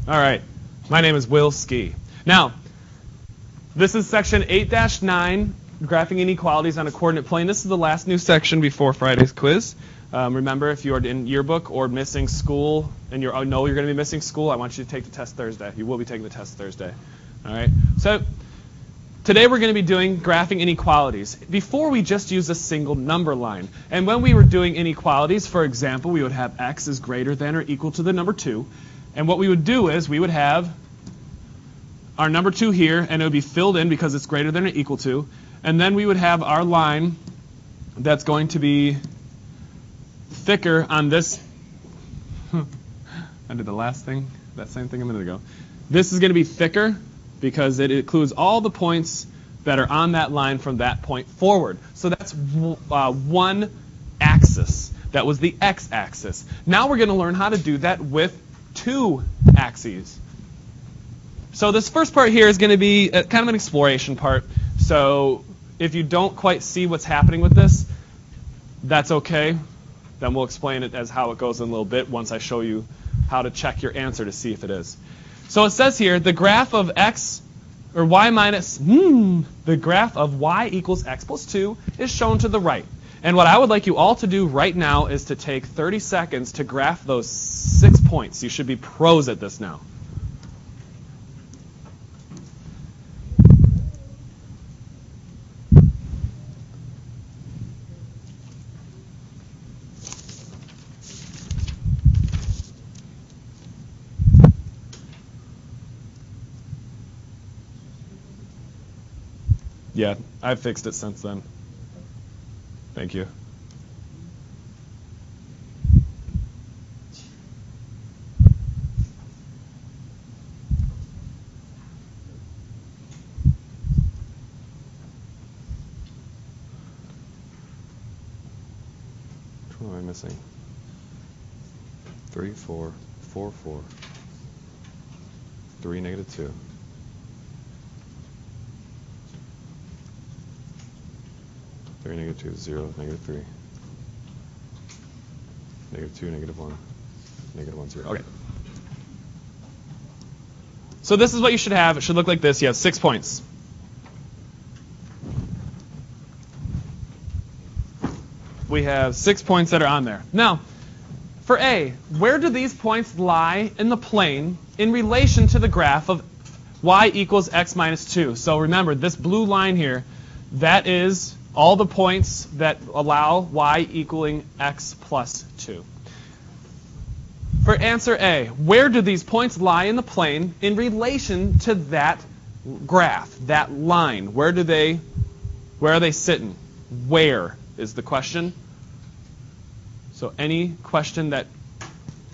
All right. My name is Will Ski. Now, this is section 8-9, graphing inequalities on a coordinate plane. This is the last new section before Friday's quiz. Remember, if you are in yearbook or missing school, and you're going to be missing school, I want you to take the test Thursday. You will be taking the test Thursday. All right. So today we're going to be doing graphing inequalities. Before, we just used a single number line. And when we were doing inequalities, for example, we would have x is greater than or equal to the number 2. And what we would do is we would have our number 2 here, and it would be filled in because it's greater than or equal to. And then we would have our line that's going to be thicker on this. I did the last thing, that same thing a minute ago. This is going to be thicker because it includes all the points that are on that line from that point forward. So that's one axis. That was the x-axis. Now we're going to learn how to do that with 2 axes. So this first part here is going to be kind of an exploration part. So if you don't quite see what's happening with this, that's okay. Then we'll explain it as how it goes in a little bit once I show you how to check your answer to see if it is. So it says here, the graph of x, or y minus, the graph of y equals x plus 2 is shown to the right. And what I would like you all to do right now is to take 30 seconds to graph those 6 points. You should be pros at this now. Yeah, I've fixed it since then. Thank you. Which one am I missing? 3, 4, 4, 4, 3, negative 2. 3, negative 2, 0, negative 3. Negative 2, negative 1. Negative 1, 0. Okay. So this is what you should have. It should look like this. You have 6 points. We have 6 points that are on there. Now, for A, where do these points lie in the plane in relation to the graph of y equals x minus 2? So remember, this blue line here, that is all the points that allow y equaling x plus 2. For answer A, where do these points lie in the plane in relation to that graph, that line? Where are they sitting? Where is the question? So any question that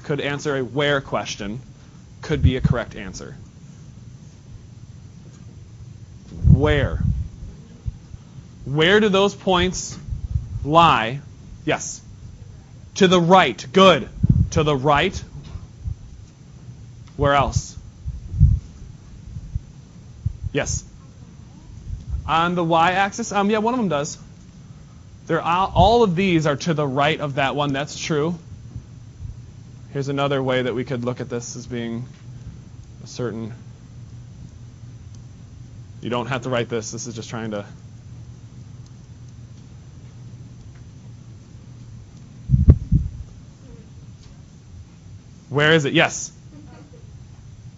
could answer a where question could be a correct answer. Where? Where do those points lie? Yes. To the right. Good. To the right. Where else? Yes. On the y-axis? Yeah, one of them does. All of these are to the right of that one. That's true. Here's another way that we could look at this as being a certain... You don't have to write this. This is just trying to... Where is it? Yes.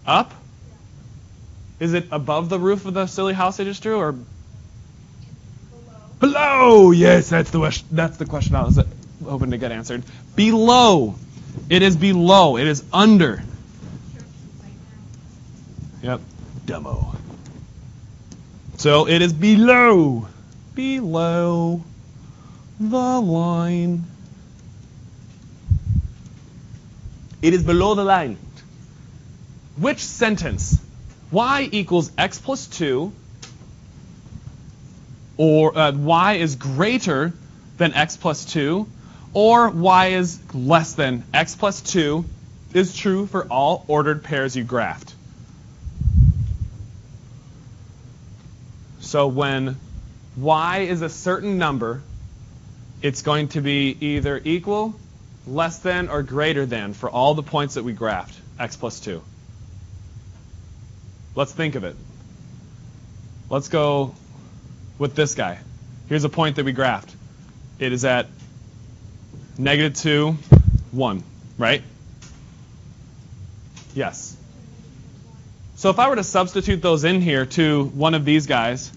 Up? Is it above the roof of the silly house I just drew, or below? Yes, that's the question I was hoping to get answered. Below. It is below. It is under. Yep. Demo. So it is below. Below the line. It is below the line. Which sentence? Y equals x plus 2, or y is greater than x plus 2, or y is less than x plus 2 is true for all ordered pairs you graphed. So when y is a certain number, it's going to be either equal, less than, or greater than for all the points that we graphed, x plus 2. Let's think of it. Let's go with this guy. Here's a point that we graphed. It is at -2, 1, right? Yes. So if I were to substitute those in here to one of these guys,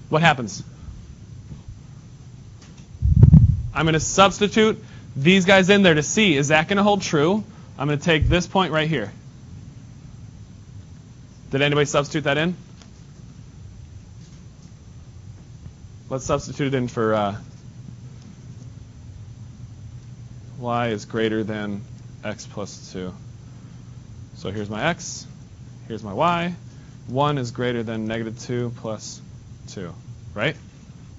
what happens? I'm going to substitute these guys in there to see, is that going to hold true? I'm going to take this point right here. Did anybody substitute that in? Let's substitute it in for y is greater than x plus 2. So here's my x, here's my y. 1 is greater than -2 plus 2, right?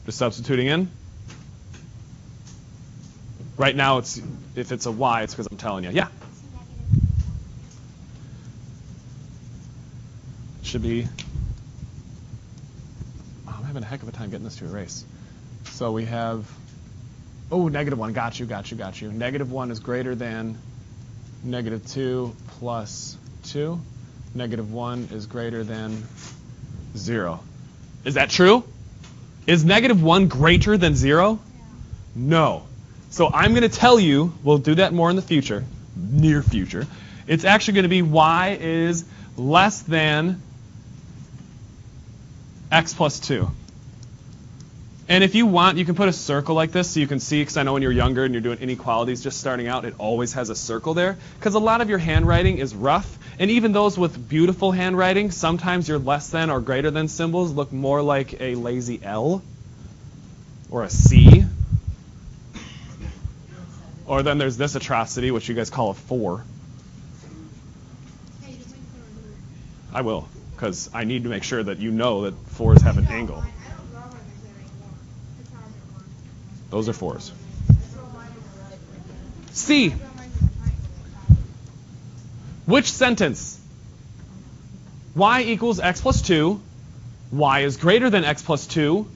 Just substituting in. Right now, if it's a y, it's because I'm telling you. Yeah? It should be. Oh, I'm having a heck of a time getting this to erase. So we have, -1. Got you. -1 is greater than -2 plus 2. -1 is greater than 0. Is that true? Is -1 greater than 0? No. So I'm going to tell you, we'll do that more in the future, near future. It's actually going to be y is less than x plus 2. And if you want, you can put a circle like this so you can see, because I know when you're younger and you're doing inequalities just starting out, it always has a circle there. Because a lot of your handwriting is rough. And even those with beautiful handwriting, sometimes your less than or greater than symbols look more like a lazy L or a C. Or then there's this atrocity, which you guys call a 4. I will, because I need to make sure that you know that 4s have an angle. Those are 4s. C. Which sentence? Y equals x plus 2, y is greater than x plus 2,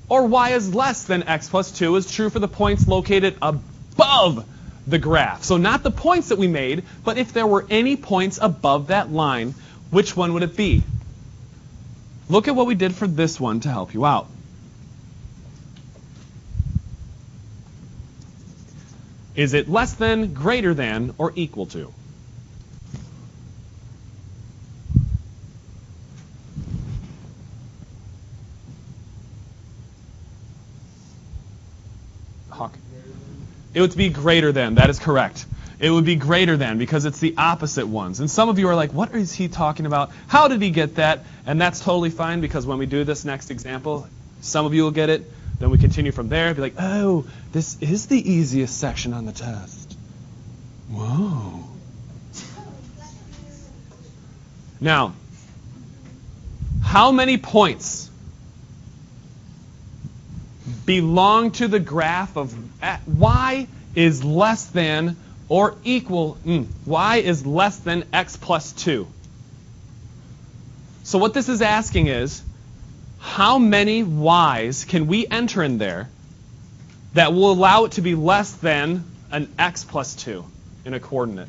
or y is less than x plus 2 is true for the points located above the graph. So not the points that we made, but if there were any points above that line, which one would it be? Look at what we did for this one to help you out. Is it less than, greater than, or equal to? Hawk. It would be greater than. That is correct. It would be greater than because it's the opposite ones. And some of you are like, what is he talking about? How did he get that? And that's totally fine because when we do this next example, some of you will get it. Then we continue from there. Be like, oh, this is the easiest section on the test. Whoa. Now, how many points belong to the graph of y is less than or equal, y is less than x plus 2. So what this is asking is, how many y's can we enter in there that will allow it to be less than an x plus 2 in a coordinate?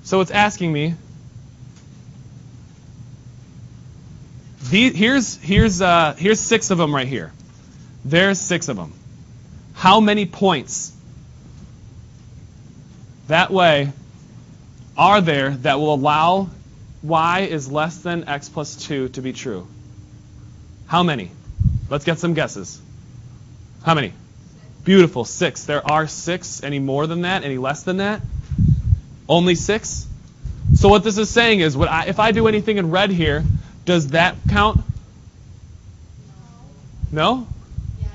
So it's asking me, here's 6 of them right here. There's 6 of them. How many points that way are there that will allow y is less than x plus 2 to be true? How many? Let's get some guesses. How many? Beautiful, 6. There are 6. Any more than that? Any less than that? Only 6? So what this is saying is, if I do anything in red here, does that count? No? Yes.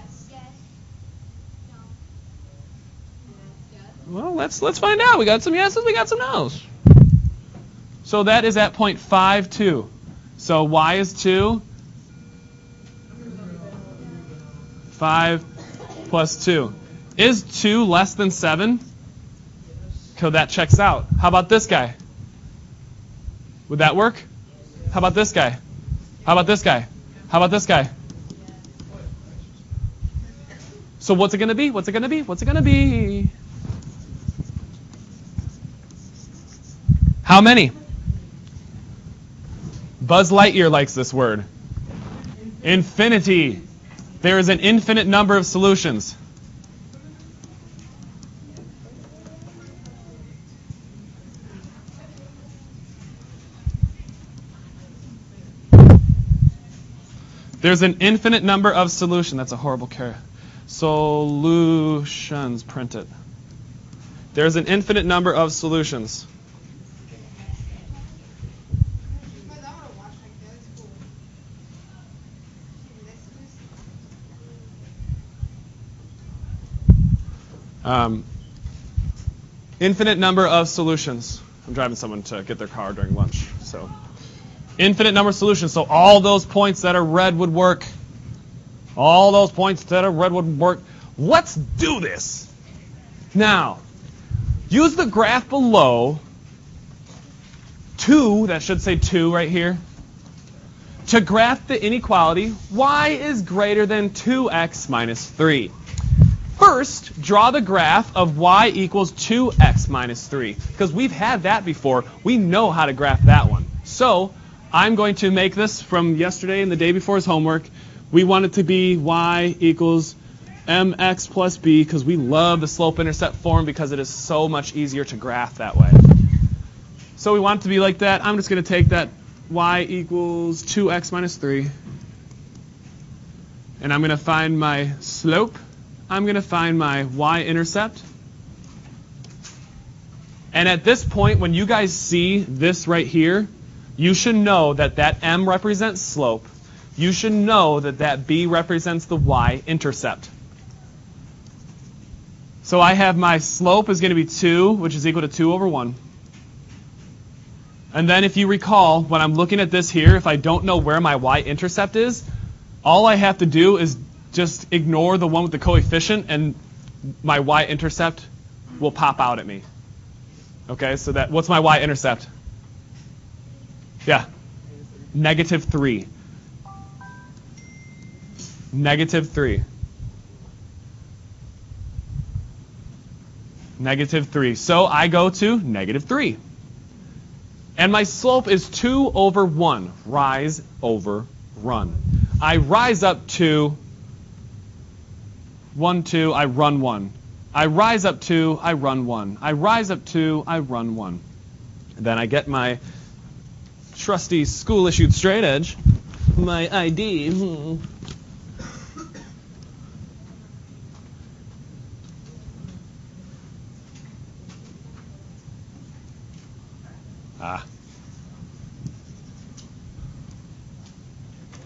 Well, let's find out. We got some yeses, we got some nos. So that is at point 5, 2. So y is 2. 5 plus 2. Is 2 less than 7? So that checks out. How about this guy? Would that work? How about this guy? How about this guy? How about this guy? So what's it going to be? What's it going to be? What's it going to be? How many? Buzz Lightyear likes this word. Infinity. There is an infinite number of solutions. There's an infinite number of solutions. That's a horrible character. Solutions. Print it. There's an infinite number of solutions. Infinite number of solutions. I'm driving someone to get their car during lunch. So, infinite number of solutions. So all those points that are red would work. All those points that are red would work. Let's do this. Now, use the graph below, 2, that should say 2 right here, to graph the inequality y is greater than 2x minus 3. First, draw the graph of y equals 2x minus 3. Because we've had that before. We know how to graph that one. So, I'm going to make this from yesterday and the day before's homework. We want it to be y equals mx plus b because we love the slope-intercept form because it is so much easier to graph that way. So we want it to be like that. I'm just going to take that y equals 2x minus 3. And I'm going to find my slope. I'm going to find my y-intercept. And at this point, when you guys see this right here, you should know that that m represents slope. You should know that that b represents the y-intercept. So I have my slope is going to be 2, which is equal to 2 over 1. And then if you recall, when I'm looking at this here, if I don't know where my y-intercept is, all I have to do is just ignore the one with the coefficient, and my y-intercept will pop out at me. Okay, so that what's my y-intercept? Yeah, negative 3. Negative 3. Negative 3. So I go to negative 3. And my slope is 2 over 1. Rise over run. I rise up to 1, 2, I run 1. I rise up 2, I run 1. I rise up 2, I run 1. Then I get my trusty school-issued straight edge, my ID.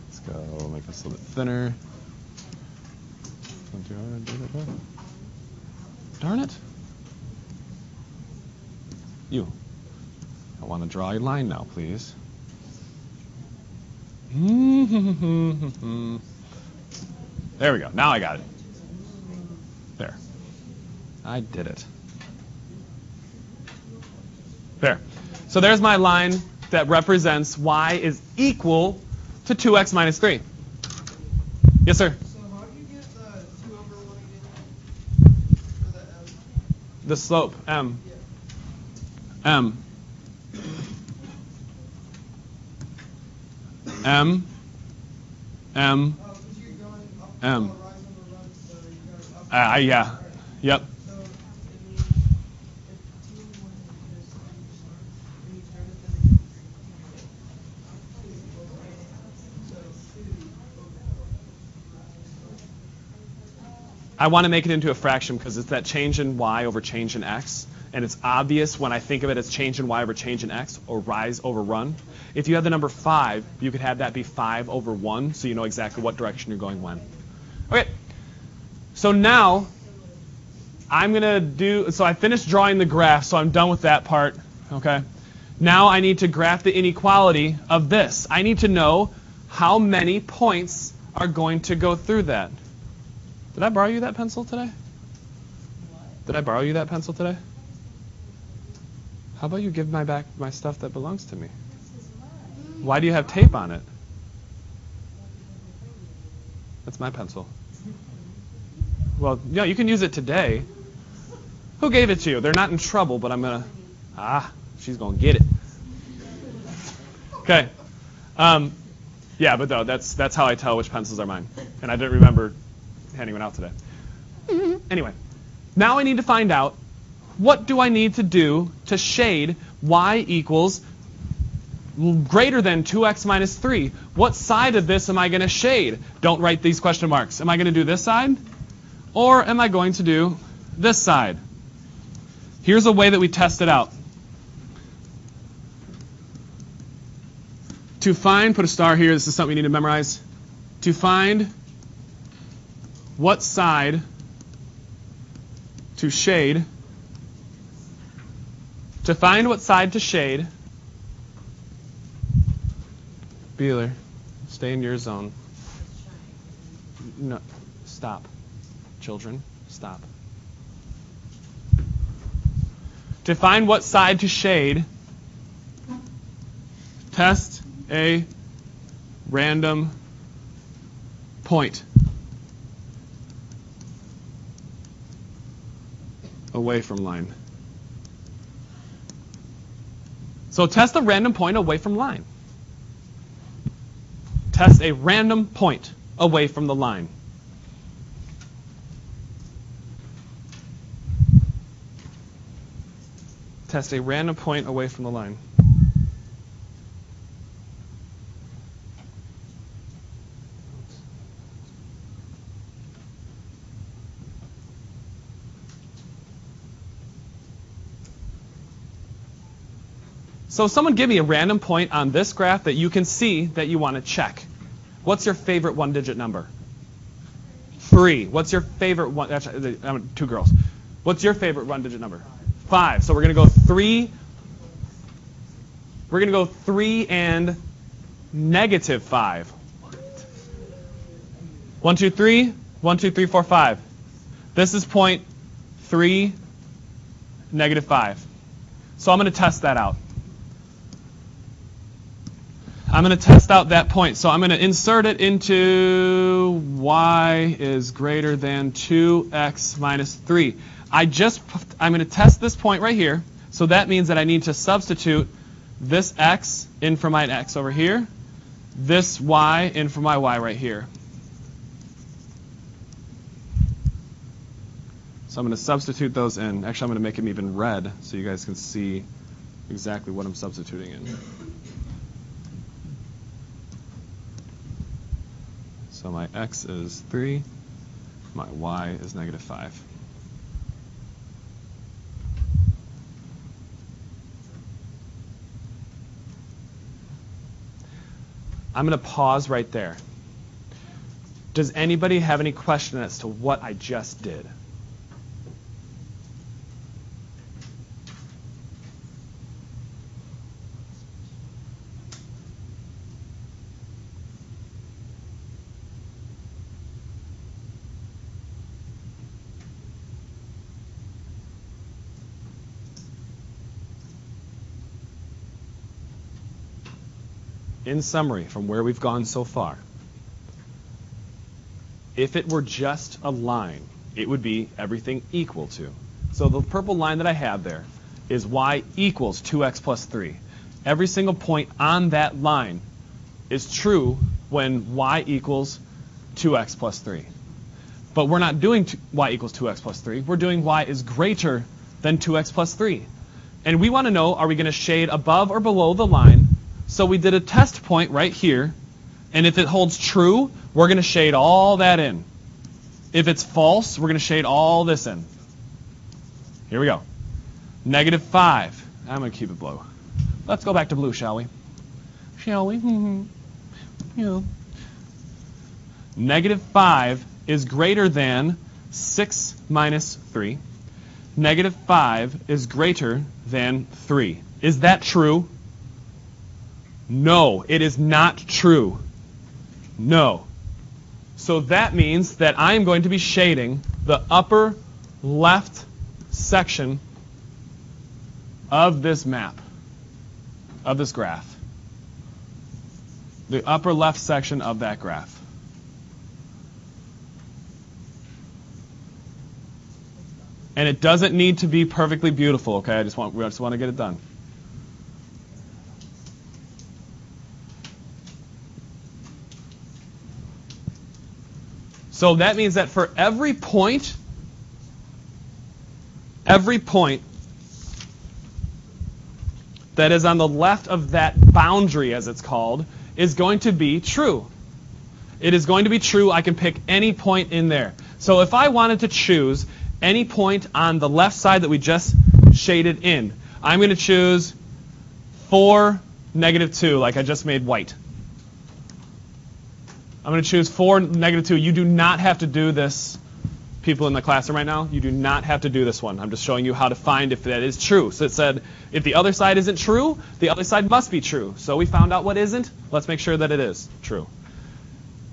Let's go make this a little bit thinner. Darn it. You. I want to draw a line now, please. There we go. Now I got it. There. I did it. There. So there's my line that represents y is equal to 2x minus 3. Yes, sir? So how do you get the 2 over 1 again for the m? The slope, m. Yeah. M. M. M. Oh, because you're going up, M. rise over run, so you're going up. Yeah. Yep. So, I mean, if 2 over 1 is just and you turn it, then so 2 over I want to make it into a fraction because it's that change in y over change in x. And it's obvious when I think of it as change in y over change in x, or rise over run. If you have the number 5, you could have that be 5 over 1, so you know exactly what direction you're going when. Okay, so now I'm going to do, so I finished drawing the graph, so I'm done with that part. Okay. Now I need to graph the inequality of this. I need to know how many points are going to go through that. Did I borrow you that pencil today? Did I borrow you that pencil today? How about you give my back my stuff that belongs to me? Why do you have tape on it? That's my pencil. Well, you can use it today. Who gave it to you? They're not in trouble, but I'm going to... She's going to get it. Okay. Yeah, but though that's how I tell which pencils are mine. And I didn't remember handing one out today. Anyway, now I need to find out what do I need to do to shade y equals greater than 2x minus 3. What side of this am I going to shade? Don't write these question marks. Am I going to do this side? Or am I going to do this side? Here's a way that we test it out. To find, put a star here, this is something you need to memorize. To find what side to shade, Beeler, stay in your zone. No, stop. Children, stop. To find what side to shade, test a random point away from line. So test a random point away from line. Test a random point away from the line. Test a random point away from the line. So someone give me a random point on this graph that you can see that you want to check. What's your favorite one-digit number? 3. What's your favorite one? Actually, two girls. What's your favorite one-digit number? 5. So we're going to go 3. We're going to go 3 and negative 5. 1, 2, 3. 1, 2, 3, 4, 5. This is point 3, negative 5. So I'm going to test that out. I'm going to test out that point. So I'm going to insert it into y is greater than 2x minus 3. I'm going to test this point right here. So that means that I need to substitute this x in for my x over here, this y in for my y right here. So I'm going to substitute those in. Actually, I'm going to make them even red so you guys can see exactly what I'm substituting in. So my x is 3, my y is negative 5. I'm going to pause right there. Does anybody have any question as to what I just did? In summary, from where we've gone so far, if it were just a line, it would be everything equal to. So the purple line that I have there is y equals 2x plus 3. Every single point on that line is true when y equals 2x plus 3. But we're not doing y equals 2x plus 3. We're doing y is greater than 2x plus 3. And we want to know, are we going to shade above or below the line? So we did a test point right here, and if it holds true, we're going to shade all that in. If it's false, we're going to shade all this in. Here we go. Negative 5. I'm going to keep it blue. Let's go back to blue, shall we? Shall we? Yeah. Negative 5 is greater than 6 minus 3. Negative 5 is greater than 3. Is that true? No, it is not true. No. So that means that I am going to be shading the upper left section of this map, of this graph. The upper left section of that graph. And it doesn't need to be perfectly beautiful, okay? We just want to get it done. So that means that for every point that is on the left of that boundary, as it's called, is going to be true. It is going to be true. I can pick any point in there. So if I wanted to choose any point on the left side that we just shaded in, I'm going to choose 4, -2, like I just made white. I'm going to choose 4, -2. You do not have to do this, people in the classroom right now. You do not have to do this one. I'm just showing you how to find if that is true. So it said if the other side isn't true, the other side must be true. So we found out what isn't. Let's make sure that it is true.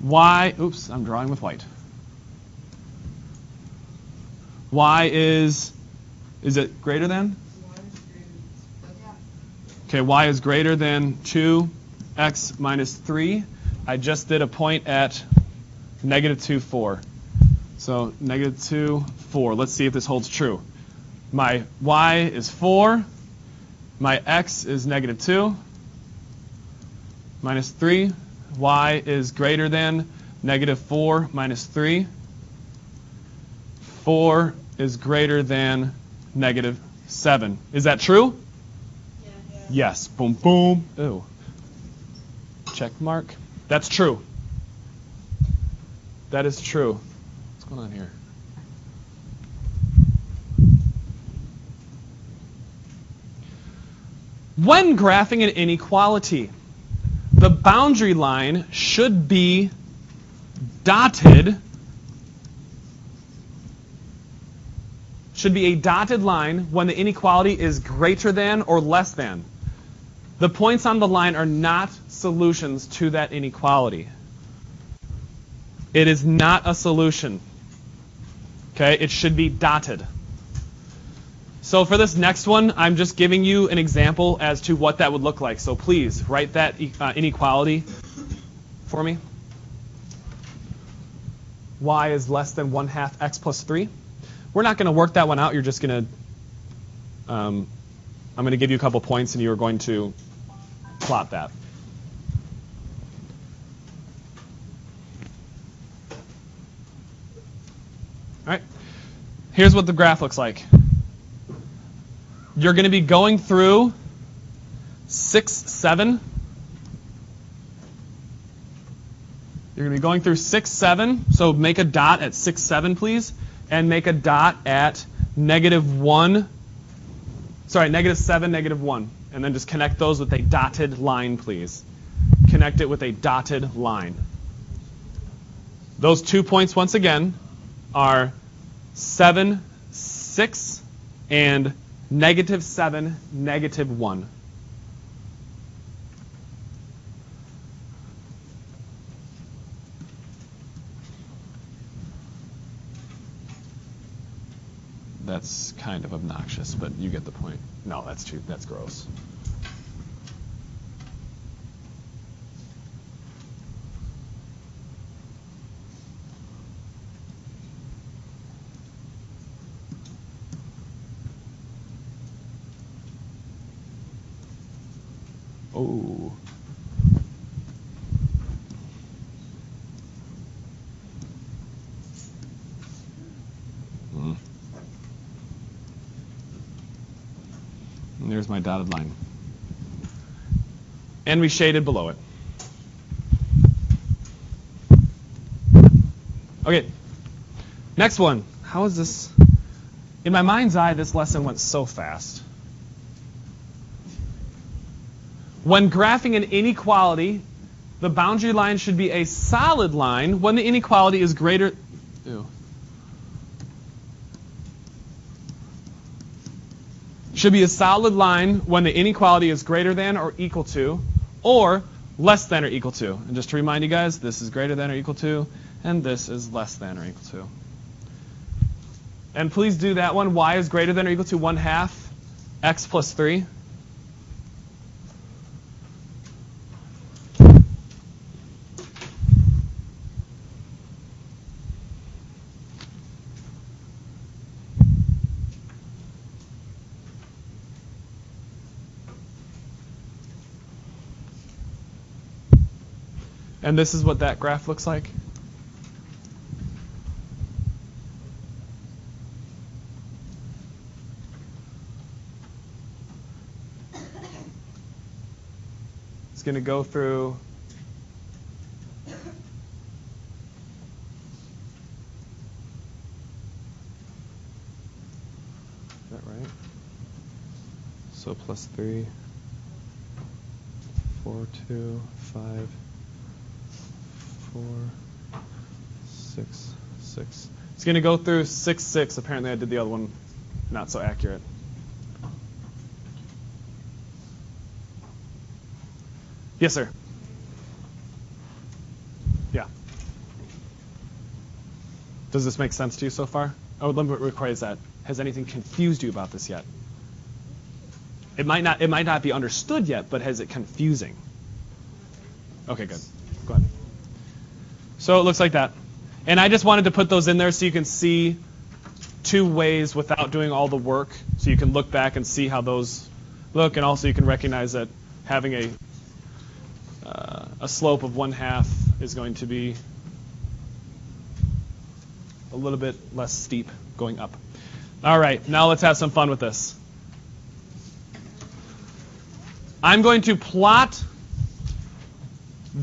Y, oops, I'm drawing with white. Y is it greater than? Okay, y is greater than 2x minus 3. I just did a point at -2, 4. So -2, 4. Let's see if this holds true. My y is 4. My x is -2 minus 3. Y is greater than -4 minus 3. 4 is greater than -7. Is that true? Yeah. Yes. Boom, boom. Ooh. Check mark. That's true. That is true. What's going on here? When graphing an inequality, the boundary line should be dotted. Should be a dotted line when the inequality is greater than or less than. The points on the line are not solutions to that inequality. It is not a solution. Okay, it should be dotted. So for this next one, I'm just giving you an example as to what that would look like. So please write that inequality for me. Y is less than 1/2 x plus 3. We're not going to work that one out. You're just going to, I'm going to give you a couple points, and you're going to plot that. All right. Here's what the graph looks like. You're going to be going through 6, 7. You're going to be going through 6, 7. So make a dot at 6, 7, please. And make a dot at -1. Sorry, -7, -1. And then just connect those with a dotted line, please. Connect it with a dotted line. Those 2 points, once again, are 7, 6, and -7, -1. That's kind of obnoxious, but you get the point. No, that's gross. Oh. And there's my dotted line. And we shaded below it. Okay, next one. How is this? In my mind's eye, this lesson went so fast. When graphing an inequality, the boundary line should be a solid line when the inequality is greater. Should be a solid line when the inequality is greater than or equal to, or less than or equal to. And just to remind you guys, this is greater than or equal to, and this is less than or equal to. And please do that one. Y is greater than or equal to 1/2 x plus 3. And this is what that graph looks like. It's going to go through is that right? So plus 3, 4, 2, 5, 4, 6, 6. It's going to go through 6, 6. Apparently I did the other one not so accurate. Yes, sir. Yeah. Does this make sense to you so far? Oh, let me rephrase that. Has anything confused you about this yet? It might not be understood yet, but is it confusing? Okay, good. Go ahead. So it looks like that. And I just wanted to put those in there so you can see two ways without doing all the work. So you can look back and see how those look, and also you can recognize that having a slope of 1/2 is going to be a little bit less steep going up. All right, now let's have some fun with this. I'm going to plot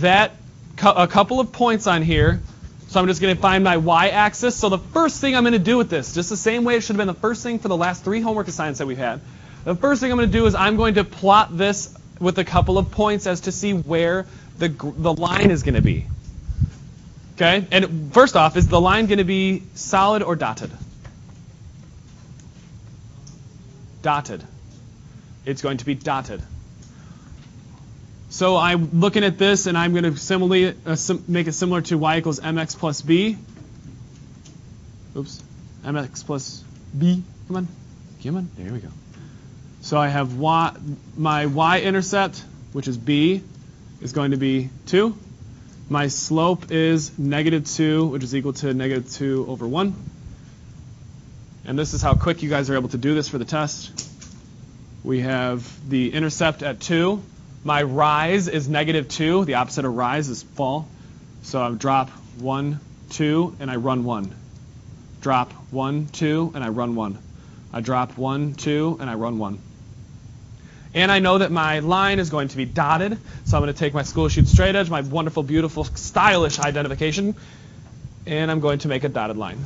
a couple of points on here. So I'm just going to find my y-axis. So the first thing I'm going to do with this, just the same way it should have been the first thing for the last 3 homework assignments that we've had, the first thing I'm going to do is I'm going to plot this with a couple of points as to see where the line is going to be. Okay? And first off, is the line going to be solid or dotted? Dotted. It's going to be dotted. So I'm looking at this, and I'm going to similarly make it similar to y equals mx plus b. Oops. Mx plus b. Come on. Come on. There we go. So I have my y-intercept, which is b, is going to be 2. My slope is -2, which is equal to -2 over 1. And this is how quick you guys are able to do this for the test. We have the intercept at 2. My rise is -2. The opposite of rise is fall. So I drop 1, 2, and I run 1. Drop 1, 2, and I run 1. I drop 1, 2, and I run 1. And I know that my line is going to be dotted. So I'm going to take my school shoot straight edge, my wonderful, beautiful, stylish identification, and I'm going to make a dotted line.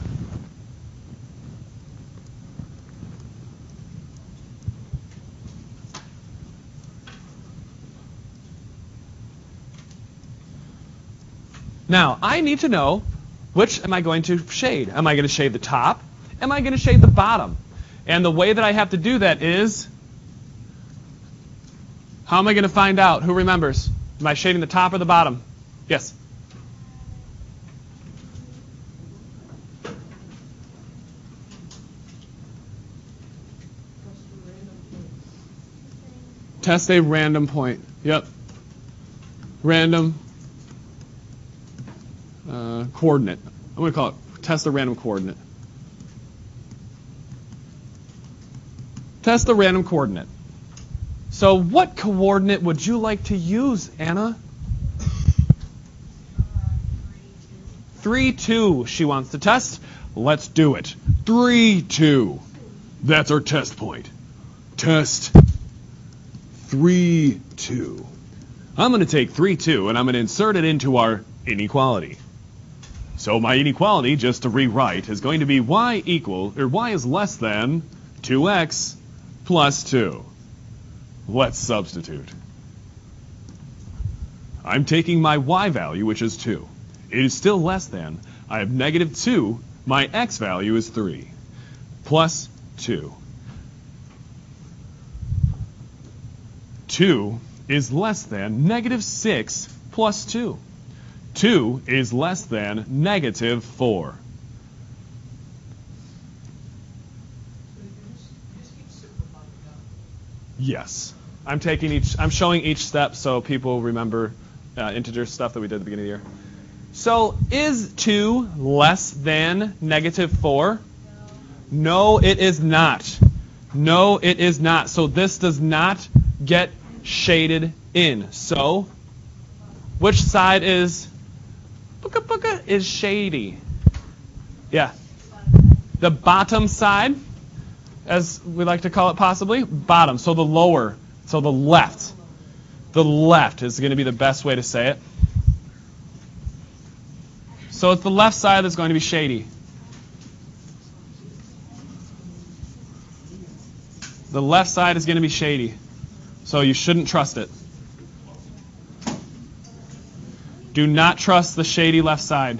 Now, I need to know which am I going to shade. Am I going to shade the top? Am I going to shade the bottom? And the way that I have to do that is, how am I going to find out? Who remembers? Am I shading the top or the bottom? Yes? Test a random point. Yep. Random coordinate. I'm going to call it test a random coordinate. Test the random coordinate. So what coordinate would you like to use, Anna? 3, 2 she wants to test. Let's do it. 3, 2. That's our test point. Test 3, 2. I'm going to take 3, 2, and I'm going to insert it into our inequality. So my inequality, just to rewrite, is going to be y is less than 2x plus 2. Let's substitute. I'm taking my y value, which is 2. It is still less than. I have -2. My x value is 3. Plus 2. 2 is less than -6 plus 2. 2 is less than -4. Yes. I'm showing each step so people remember integer stuff that we did at the beginning of the year. So is 2 less than -4? No, it is not. No, it is not. So this does not get shaded in. So which side is shady? Yeah. The bottom side, as we like to call it possibly. Bottom. So the lower. So the left. the left is going to be the best way to say it. So it's the left side that's going to be shady. The left side is going to be shady. So you shouldn't trust it. Do not trust the shady left side.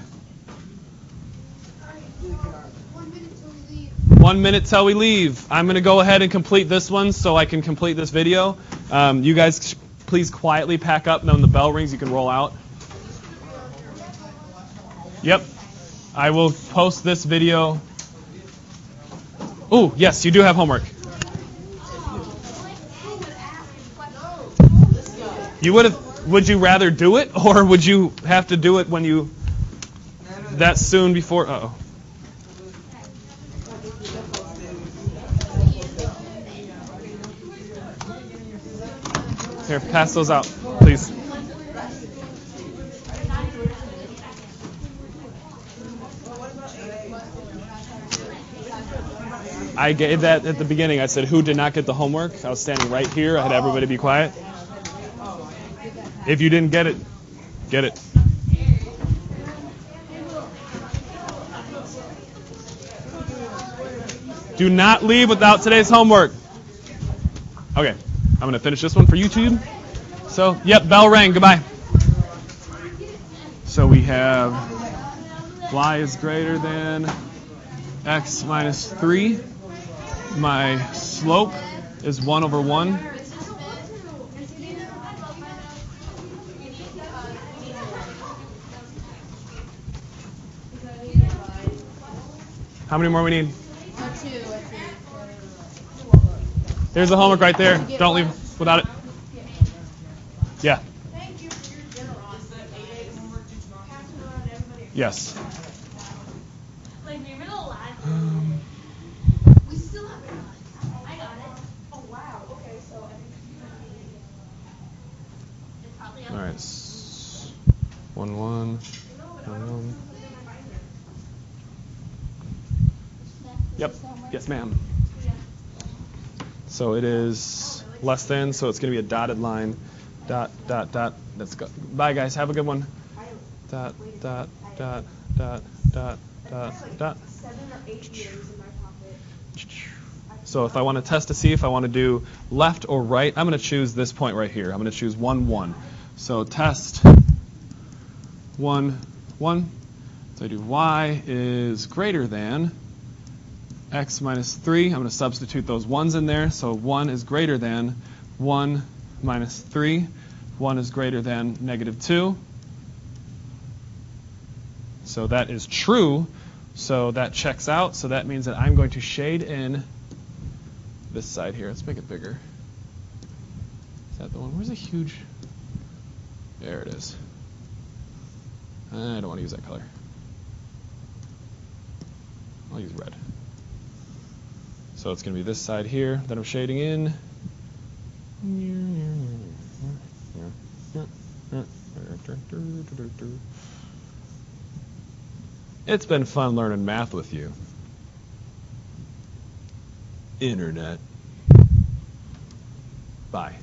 1 minute till we leave. I'm going to go ahead and complete this one so I can complete this video. You guys please quietly pack up, and when the bell rings you can roll out. Yep. I will post this video. Oh, yes, you do have homework. Would you rather do it, or would you have to do it when you that soon before? Uh-oh. Here, pass those out, please. I gave that at the beginning. I said, who did not get the homework? I was standing right here. I had everybody be quiet. If you didn't get it, get it. Do not leave without today's homework. Okay, I'm going to finish this one for YouTube. So, yep, bell rang. Goodbye. So we have y is greater than x minus 3. My slope is 1 over 1. How many more we need? There's the homework right there. Don't leave without it. Yeah. Thank you for your generosity. Yes. Like, remember the last We still have it. I got it. Oh, wow. Okay, so I think It's probably All right. 1, 1, 1, 1. Yep. Yes, ma'am. So it is less than, so it's going to be a dotted line. Dot, dot, dot. Let's go. Bye, guys. Have a good one. Dot, dot, dot, dot, dot, dot, dot. 7 or 8 years in my pocket. So if I want to test to see if I want to do left or right, I'm going to choose this point right here. I'm going to choose 1, 1. So test 1, 1. So I do y is greater than x minus 3. I'm going to substitute those 1's in there. So 1 is greater than 1 minus 3. 1 is greater than negative 2. So that is true. So that checks out. So that means that I'm going to shade in this side here. Let's make it bigger. Is that the one? Where's the huge? There it is. I don't want to use that color. I'll use red. So it's going to be this side here that I'm shading in. It's been fun learning math with you. Internet. Bye.